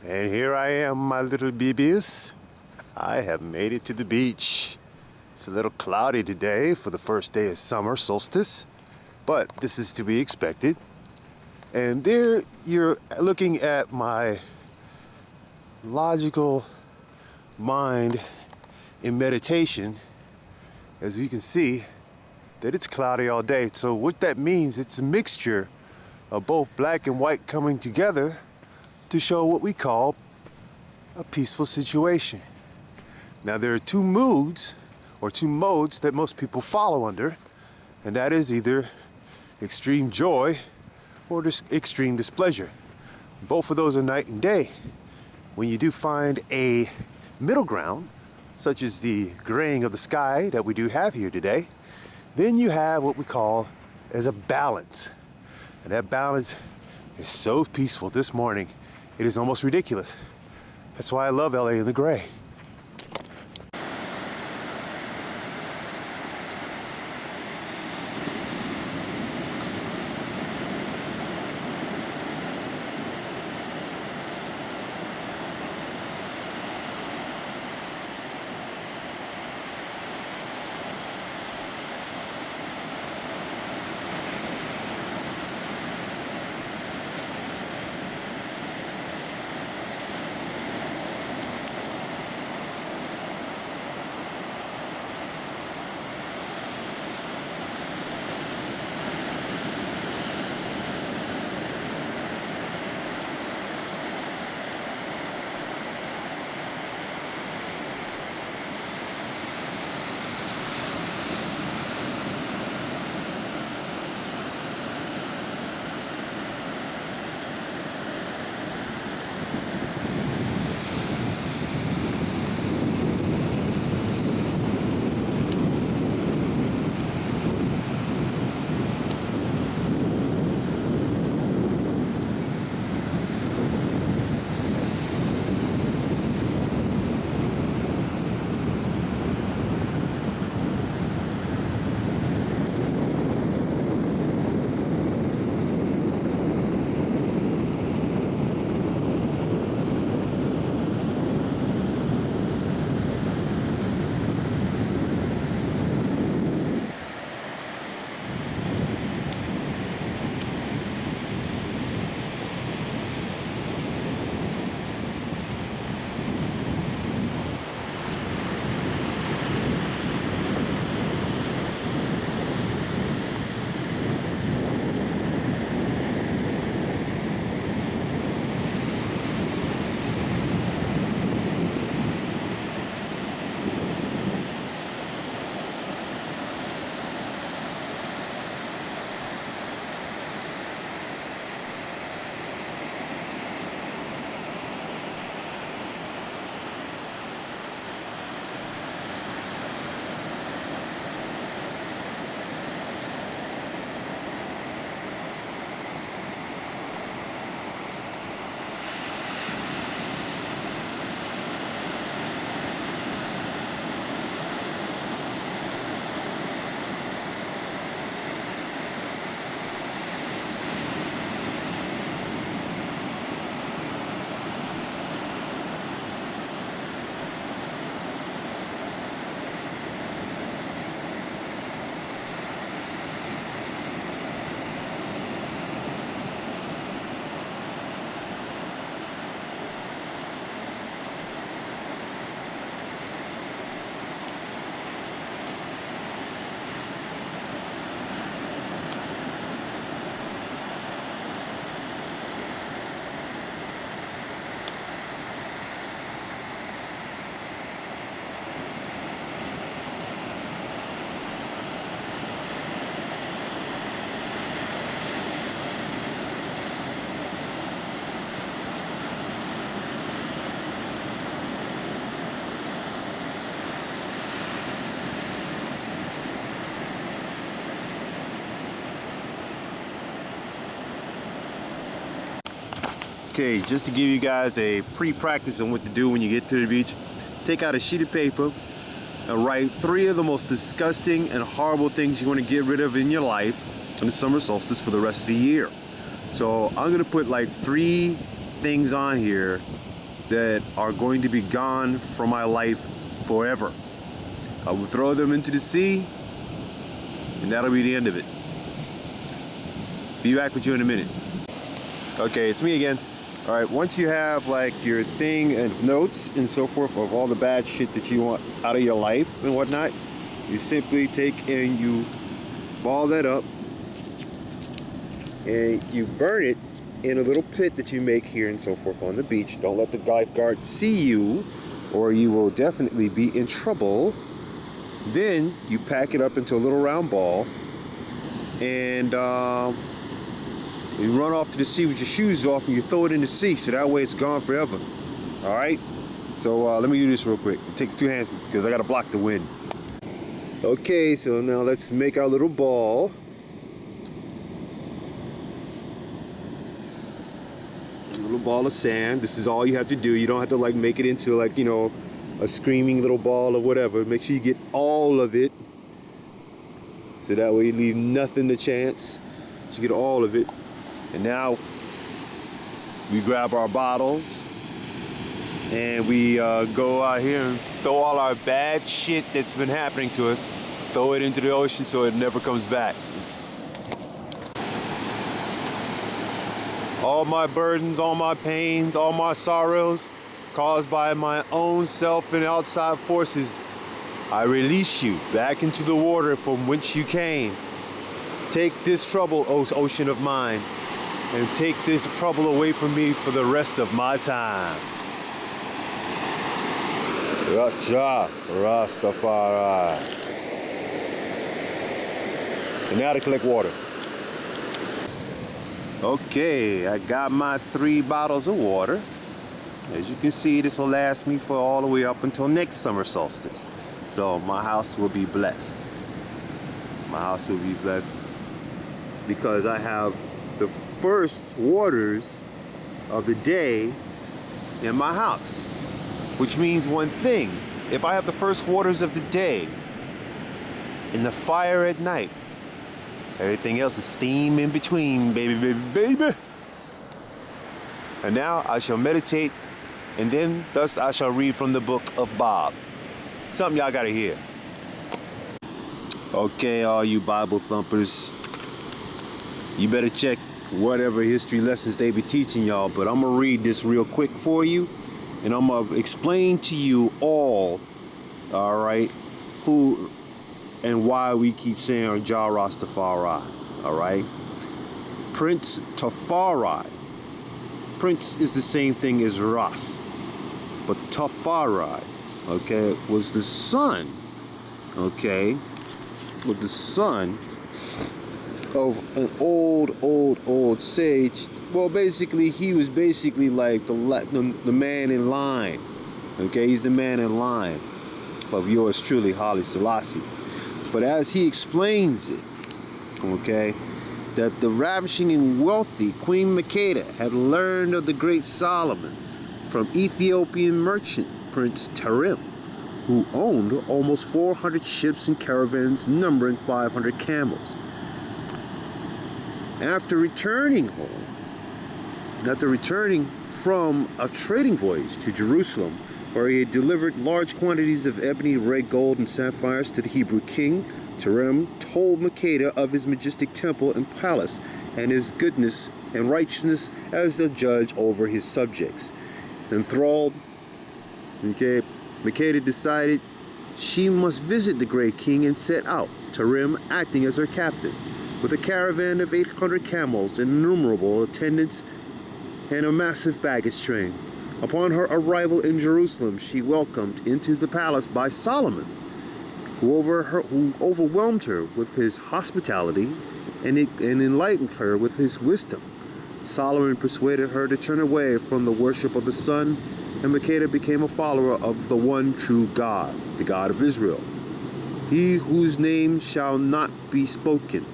And here I am, my little babies. I have made it to the beach. It's a little cloudy today for the first day of summer solstice, but this is to be expected. And there you're looking at my logical mind in meditation. As you can see, that it's cloudy all day. So what that means, it's a mixture of both black and white coming together to show what we call a peaceful situation. Now there are two moods or two modes that most people follow under, and that is either extreme joy or extreme displeasure. Both of those are night and day. When you do find a middle ground, such as the graying of the sky that we do have here today, then you have what we call as a balance. And that balance is so peaceful this morning. It is almost ridiculous. That's why I love LA in the gray. Okay, just to give you guys a pre-practice on what to do when you get to the beach, take out a sheet of paper and write 3 of the most disgusting and horrible things you want to get rid of in your life on the summer solstice for the rest of the year. So I'm gonna put like 3 things on here that are going to be gone from my life forever. I will throw them into the sea, and that'll be the end of it. Be back with you in a minute. Okay, it's me again. All right, once you have like your thing and notes and so forth of all the bad shit that you want out of your life and whatnot, you simply take and you ball that up and you burn it in a little pit that you make here and so forth on the beach. Don't let the lifeguard see you, or you will definitely be in trouble. Then you pack it up into a little round ball, and you run off to the sea with your shoes off, and you throw it in the sea, so that way it's gone forever. All right? So let me do this real quick. It takes 2 hands because I gotta block the wind. Okay, so now let's make our little ball. A little ball of sand. This is all you have to do. You don't have to like make it into like, you know, a screaming little ball or whatever. Make sure you get all of it, so that way you leave nothing to chance. So you get all of it. And now we grab our bottles and we go out here and throw all our bad shit that's been happening to us, throw it into the ocean so it never comes back. All my burdens, all my pains, all my sorrows caused by my own self and outside forces, I release you back into the water from whence you came. Take this trouble, O ocean of mine, and take this trouble away from me for the rest of my time. Raja Rastafari. And now to collect water. Okay, I got my 3 bottles of water. As you can see, this will last me for all the way up until next summer solstice. So my house will be blessed. My house will be blessed because I have the first waters of the day in my house. Which means one thing: if I have the first waters of the day and the fire at night, everything else is steam in between, baby, baby, baby. And now I shall meditate, and then thus I shall read from the book of Bob. Something y'all gotta hear. Okay, all you Bible thumpers, you better check whatever history lessons they be teaching y'all, but I'm gonna read this real quick for you, and I'm gonna explain to you all right, who and why we keep saying Jah Rastafari, all right? Prince Tafari. Prince is the same thing as Ras, but Tafari, okay, was the son, okay, was the son of an old sage. Well, basically, he was basically like the man in line, okay? He's the man in line of yours truly, Haile Selassie. But as he explains it, okay, that the ravishing and wealthy Queen Makeda had learned of the great Solomon from Ethiopian merchant Prince Tarim, who owned almost 400 ships and caravans numbering 500 camels. After returning from a trading voyage to Jerusalem, where he had delivered large quantities of ebony, red gold, and sapphires to the Hebrew king, Tarim told Makeda of his majestic temple and palace, and his goodness and righteousness as a judge over his subjects. Enthralled, okay, Makeda decided she must visit the great king and set out, Tarim acting as her captain, with a caravan of 800 camels, innumerable attendants, and a massive baggage train. Upon her arrival in Jerusalem, she welcomed into the palace by Solomon, who overwhelmed her with his hospitality and enlightened her with his wisdom. Solomon persuaded her to turn away from the worship of the sun, and Makeda became a follower of the one true God, the God of Israel, he whose name shall not be spoken.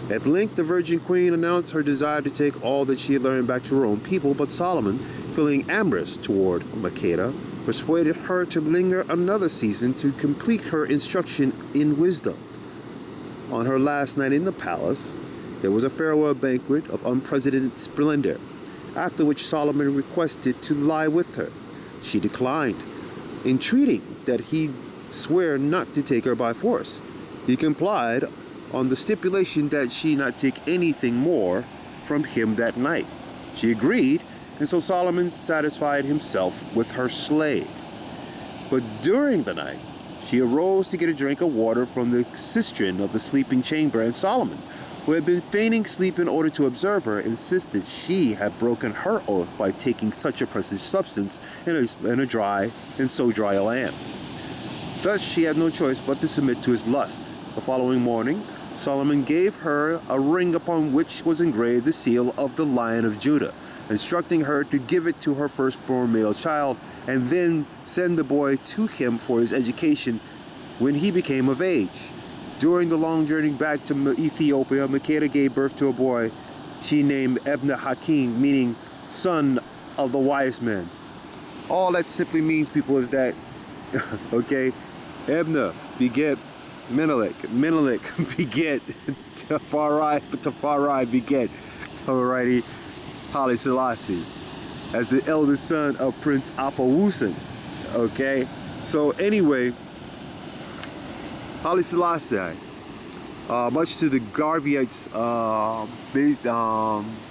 At length, the Virgin Queen announced her desire to take all that she had learned back to her own people, but Solomon, feeling amorous toward Makeda, persuaded her to linger another season to complete her instruction in wisdom. On her last night in the palace, there was a farewell banquet of unprecedented splendor. after which Solomon requested to lie with her. She declined, entreating that he swear not to take her by force. He complied on the stipulation that she not take anything more from him that night. She agreed, and so Solomon satisfied himself with her slave. But during the night, she arose to get a drink of water from the cistern of the sleeping chamber, and Solomon, who had been feigning sleep in order to observe her, insisted she had broken her oath by taking such a precious substance in so dry a land. Thus she had no choice but to submit to his lust. The following morning, Solomon gave her a ring upon which was engraved the seal of the Lion of Judah, instructing her to give it to her firstborn male child, and then send the boy to him for his education when he became of age. During the long journey back to Ethiopia, Makeda gave birth to a boy she named Ebna Hakim, meaning son of the wise men. All that simply means, people, is that, okay, Ebna beget Menelik, Menelik beget Tafari, Tafari beget, alrighty, Haile Selassie, as the eldest son of Prince Afawusan. Okay, so anyway, Haile Selassie, much to the Garveyites'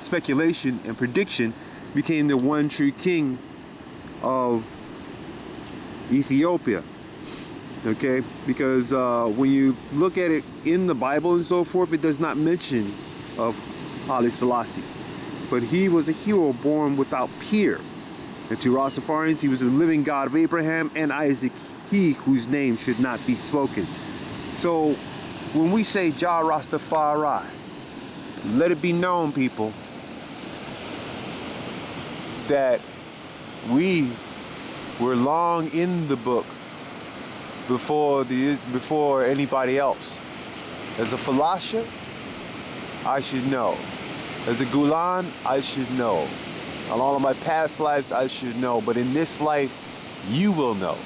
speculation and prediction, became the one true king of Ethiopia. Okay, because when you look at it in the Bible and so forth, it does not mention of Haile Selassie. But he was a hero born without peer. And to Rastafarians, he was the living God of Abraham and Isaac, he whose name should not be spoken. So when we say Jah Rastafari, let it be known, people, that we were long in the book before anybody else. As a Falasha, I should know. As a Gulan, I should know. On all of my past lives, I should know. But in this life, you will know.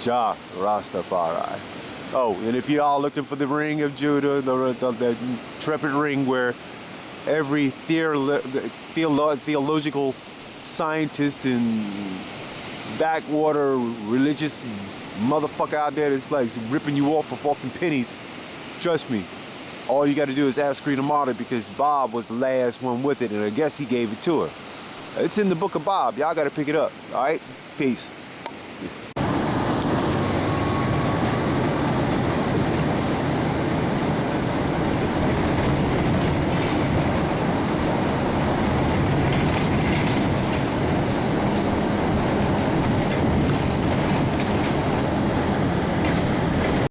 Jah Rastafari. Oh, and if you're all looking for the ring of Judah, the intrepid ring where every theological scientist and backwater religious motherfucker out there that's like ripping you off for fucking pennies, trust me, all you got to do is ask Rita Martyr, because Bob was the last one with it, and I guess he gave it to her. It's in the book of Bob. Y'all got to pick it up. All right? Peace.